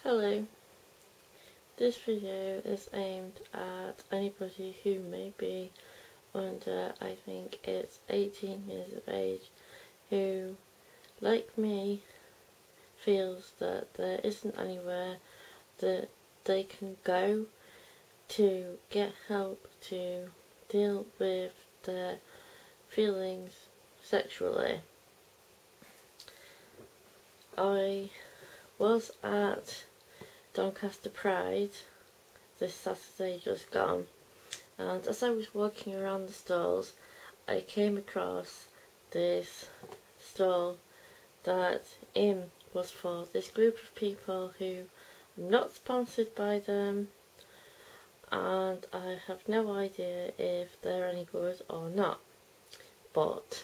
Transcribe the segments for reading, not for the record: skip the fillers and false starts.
Hello, this video is aimed at anybody who may be under, I think it's 18 years of age, who, like me, feels that there isn't anywhere that they can go to get help to deal with their feelings sexually. I was at Doncaster Pride this Saturday just gone, and as I was walking around the stalls I came across this stall that was for this group of people who I'm not sponsored by them, and I have no idea if they're any good or not, but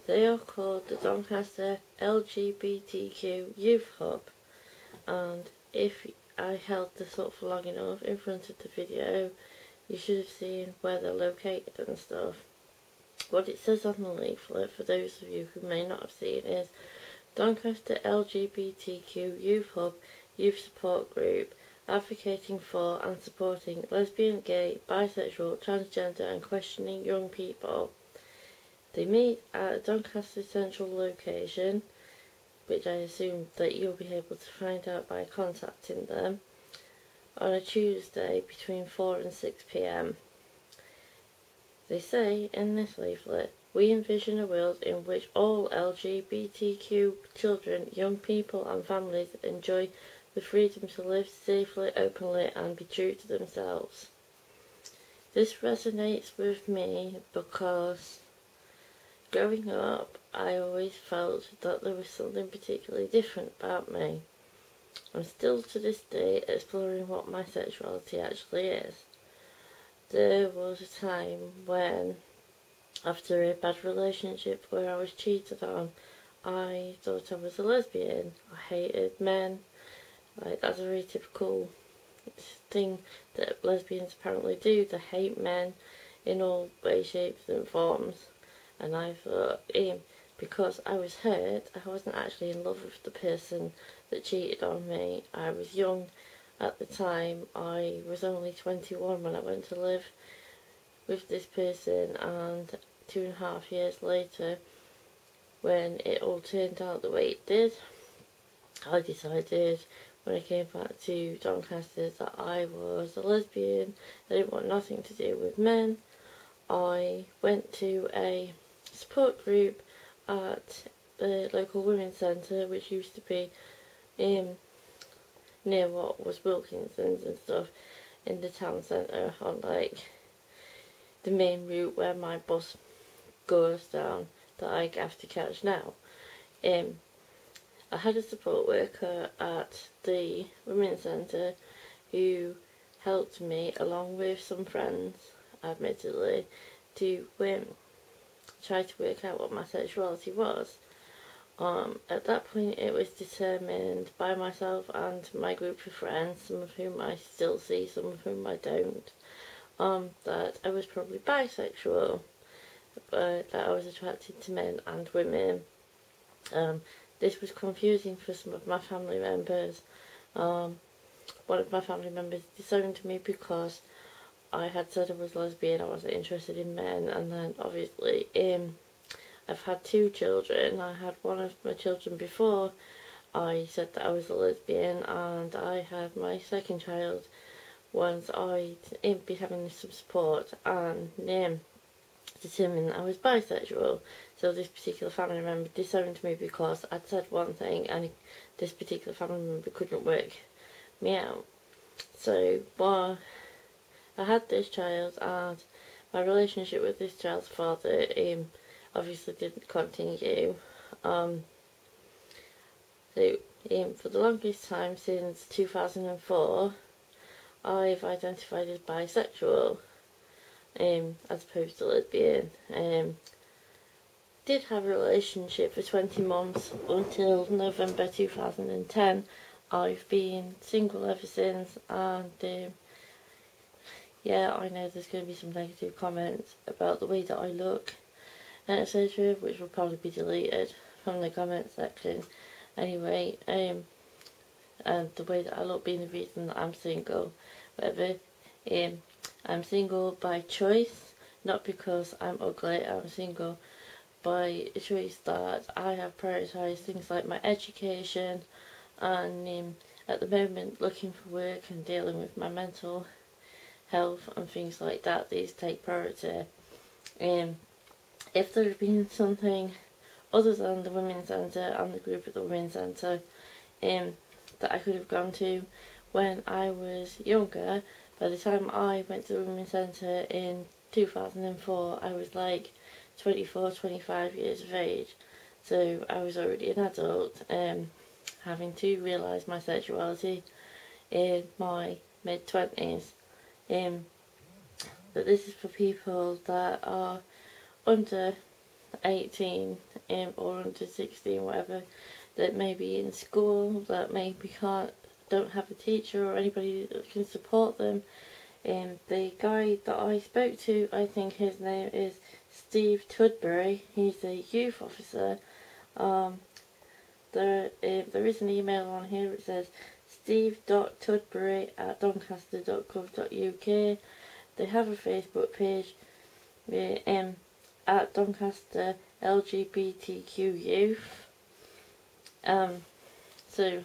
they are called the Doncaster LGBTQ Youth Hub. And if I held this up for long enough in front of the video, you should have seen where they're located and stuff. What it says on the leaflet, for those of you who may not have seen, is Doncaster LGBTQ Youth Hub Youth Support Group, advocating for and supporting lesbian, gay, bisexual, transgender and questioning young people. They meet at a Doncaster central location, which I assume that you'll be able to find out by contacting them, on a Tuesday between 4 and 6 p.m. They say in this leaflet, we envision a world in which all LGBTQ children, young people and families enjoy the freedom to live safely, openly and be true to themselves. This resonates with me because growing up, I always felt that there was something particularly different about me. I'm still to this day exploring what my sexuality actually is. There was a time when, after a bad relationship where I was cheated on, I thought I was a lesbian. I hated men. Like, that's a very typical thing that lesbians apparently do. They hate men in all ways, shapes and forms. And I thought, because I was hurt, I wasn't actually in love with the person that cheated on me. I was young at the time. I was only 21 when I went to live with this person, and 2.5 years later, when it all turned out the way it did, I decided when I came back to Doncaster that I was a lesbian. I didn't want nothing to do with men. I went to a support group at the local women's centre, which used to be near what was Wilkinson's and stuff, in the town centre, on like the main route where my bus goes down that I have to catch now. I had a support worker at the women's centre who helped me, along with some friends, admittedly, to try to work out what my sexuality was. At that point it was determined by myself and my group of friends, some of whom I still see, some of whom I don't, that I was probably bisexual, but that I was attracted to men and women. This was confusing for some of my family members. One of my family members disowned me because I had said I was lesbian, I wasn't interested in men, and then obviously I've had 2 children. I had one of my children before I said that I was a lesbian, and I had my second child once I'd be having some support and determined that I was bisexual. So this particular family member disowned me because I'd said one thing and this particular family member couldn't work me out. So I had this child, and my relationship with this child's father obviously didn't continue. So for the longest time, since 2004, I've identified as bisexual, as opposed to lesbian. Did have a relationship for 20 months until November 2010. I've been single ever since, and yeah, I know there's going to be some negative comments about the way that I look and etc., which will probably be deleted from the comment section. Anyway, and the way that I look being the reason that I'm single. Whatever. I'm single by choice, not because I'm ugly. I'm single by a choice that I have prioritised things like my education, and at the moment looking for work and dealing with my mental health and things like that. These take priority. If there had been something other than the Women's Centre and the group at the Women's Centre that I could have gone to when I was younger, by the time I went to the Women's Centre in 2004, I was like 24, 25 years of age. So I was already an adult, having to realise my sexuality in my mid-20s. But this is for people that are under 18 or under 16, whatever, that may be in school, that maybe don't have a teacher or anybody that can support them. The guy that I spoke to, I think his name is Steve Tudbury. He's a youth officer. There is an email on here that says steve.tudbury@doncaster.gov.uk. They have a Facebook page at Doncaster LGBTQ youth. So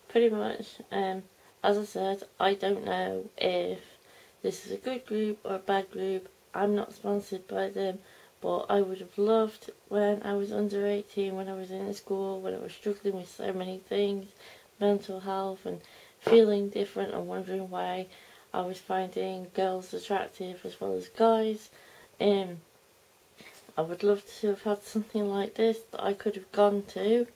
pretty much, as I said, I don't know if this is a good group or a bad group. I'm not sponsored by them, but I would have loved, when I was under 18, when I was in school, when I was struggling with so many things, mental health and feeling different and wondering why I was finding girls attractive as well as guys. I would love to have had something like this that I could have gone to,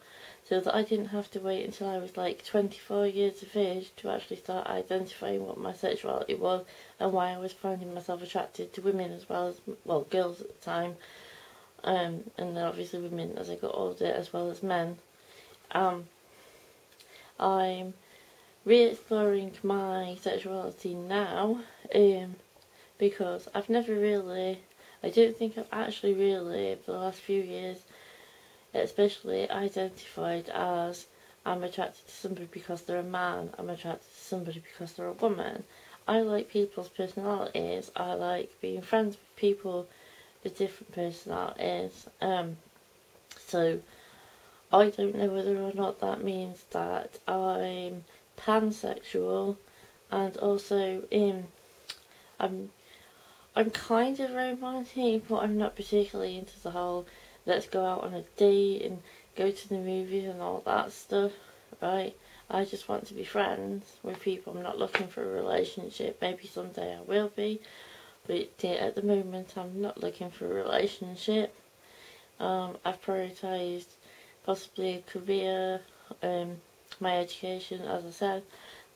so that I didn't have to wait until I was like 24 years of age to actually start identifying what my sexuality was and why I was finding myself attracted to women as well as, well, girls at the time, and then obviously women as I got older, as well as men. I'm re-exploring my sexuality now, because I don't think I've actually really, for the last few years, especially identified as I'm attracted to somebody because they're a man, I'm attracted to somebody because they're a woman. I like people's personalities. I like being friends with people with different personalities. So I don't know whether or not that means that I'm pansexual, and also I'm kind of romantic, but I'm not particularly into the whole let's go out on a date and go to the movies and all that stuff, right? I just want to be friends with people. I'm not looking for a relationship. Maybe someday I will be, but at the moment I'm not looking for a relationship. I've prioritised possibly a career, my education, as I said.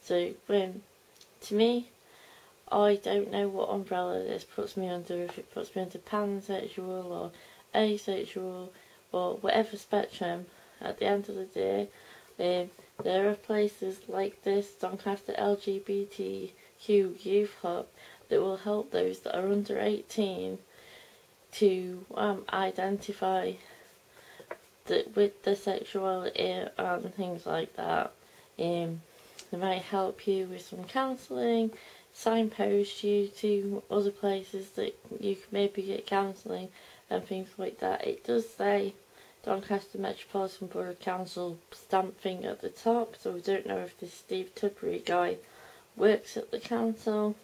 So to me, I don't know what umbrella this puts me under, if it puts me under pansexual or asexual or whatever spectrum. At the end of the day, there are places like this Doncaster LGBTQ Youth Hub that will help those that are under 18 to identify with their sexuality and things like that. They might help you with some counselling, signpost you to other places that you can maybe get counselling and things like that. It does say Doncaster Metropolitan Borough Council stamp thing at the top, so we don't know if this Steve Tudbury guy works at the council.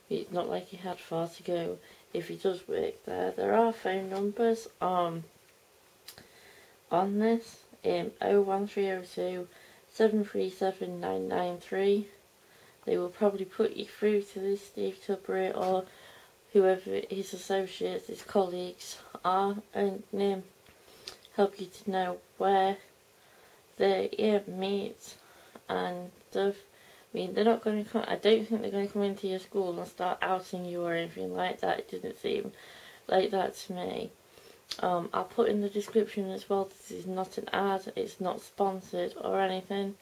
It's not like he had far to go if he does work there. There are phone numbers on this, 01302 737 993. They will probably put you through to this Steve Tudbury or whoever his associates, his colleagues are, and help you to know where they meet and stuff. I mean, they're not going to come, I don't think they're going to come into your school and start outing you or anything like that. It didn't seem like that to me. I'll put in the description as well, this is not an ad, it's not sponsored or anything.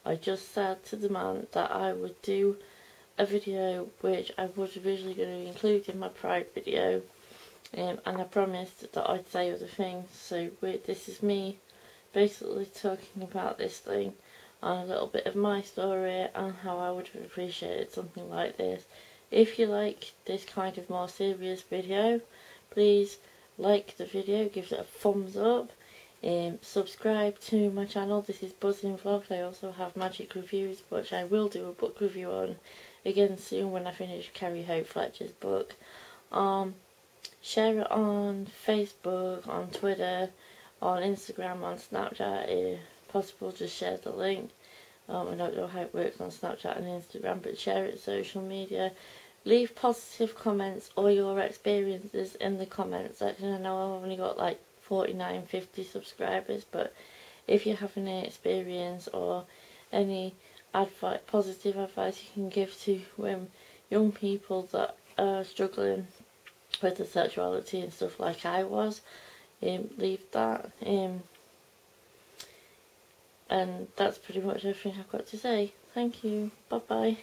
I just said to the man that I would do a video which I was originally going to include in my Pride video, and I promised that I'd say other things. So this is me basically talking about this thing on a little bit of my story and how I would have appreciated something like this. If you like this kind of more serious video, please like the video, give it a thumbs up, subscribe to my channel. This is Buzzing Vlogs. I also have magic reviews, which I will do a book review on again soon when I finish Carrie Hope Fletcher's book. Share it on Facebook, on Twitter, on Instagram, on Snapchat if possible. Just share the link. I don't know how it works on Snapchat and Instagram, but share it social media. Leave positive comments or your experiences in the comment section. I know I've only got like 49, 50 subscribers, but if you have any experience or any advice, positive advice you can give to young people that are struggling with the sexuality and stuff like I was, leave that. And that's pretty much everything I've got to say. Thank you. Bye bye.